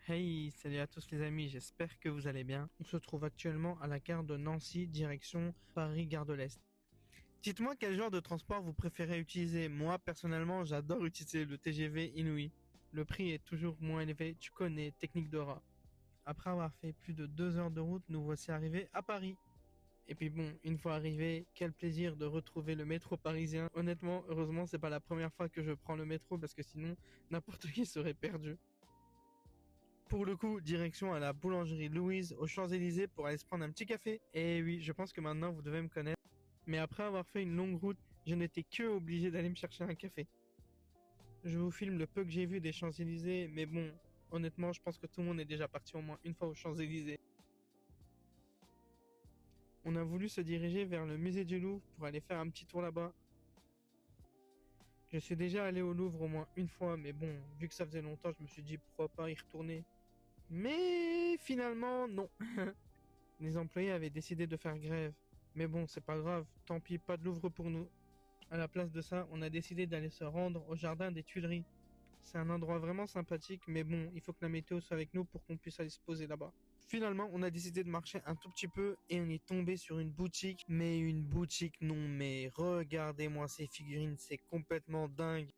Hey, salut à tous les amis, j'espère que vous allez bien. On se trouve actuellement à la gare de Nancy, direction Paris-Gare de l'Est. Dites-moi quel genre de transport vous préférez utiliser. Moi, personnellement, j'adore utiliser le TGV Inouï. Le prix est toujours moins élevé, tu connais, technique de rat. Après avoir fait plus de 2 heures de route, nous voici arrivés à Paris. Et puis bon, une fois arrivé, quel plaisir de retrouver le métro parisien. Honnêtement, heureusement, c'est pas la première fois que je prends le métro parce que sinon, n'importe qui serait perdu. Pour le coup, direction à la boulangerie Louise aux Champs-Élysées pour aller se prendre un petit café. Et oui, je pense que maintenant vous devez me connaître. Mais après avoir fait une longue route, je n'étais que obligé d'aller me chercher un café. Je vous filme le peu que j'ai vu des Champs-Élysées, mais bon, honnêtement, je pense que tout le monde est déjà parti au moins une fois aux Champs-Élysées. On a voulu se diriger vers le musée du Louvre pour aller faire un petit tour là-bas. Je suis déjà allé au Louvre au moins une fois, mais bon, vu que ça faisait longtemps, je me suis dit pourquoi pas y retourner. Mais finalement, non. Les employés avaient décidé de faire grève. Mais bon, c'est pas grave, tant pis, pas de Louvre pour nous. À la place de ça, on a décidé d'aller se rendre au jardin des Tuileries. C'est un endroit vraiment sympathique, mais bon, il faut que la météo soit avec nous pour qu'on puisse aller se poser là-bas. Finalement, on a décidé de marcher un tout petit peu et on est tombé sur une boutique. Mais une boutique, non, mais regardez-moi ces figurines, c'est complètement dingue.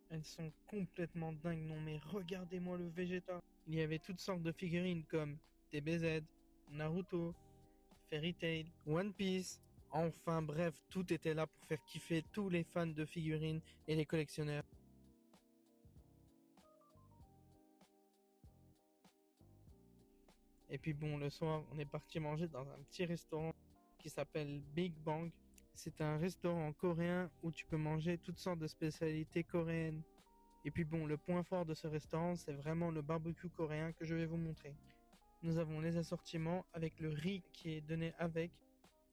Elles sont complètement dingues, non, mais regardez-moi le Vegeta. Il y avait toutes sortes de figurines comme DBZ, Naruto, Fairy Tail, One Piece. Enfin bref, tout était là pour faire kiffer tous les fans de figurines et les collectionneurs. Et puis bon, le soir, on est parti manger dans un petit restaurant qui s'appelle Big Bang. C'est un restaurant coréen où tu peux manger toutes sortes de spécialités coréennes. Et puis bon, le point fort de ce restaurant, c'est vraiment le barbecue coréen que je vais vous montrer. Nous avons les assortiments avec le riz qui est donné avec.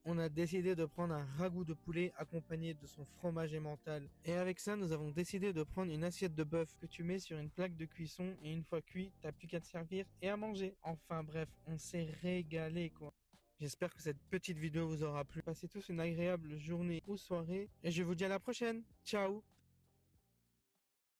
On a décidé de prendre un ragoût de poulet accompagné de son fromage emmental. Et avec ça, nous avons décidé de prendre une assiette de bœuf que tu mets sur une plaque de cuisson et une fois cuit, t'as plus qu'à te servir et à manger. Enfin bref, on s'est régalé quoi. J'espère que cette petite vidéo vous aura plu. Passez tous une agréable journée ou soirée et je vous dis à la prochaine. Ciao!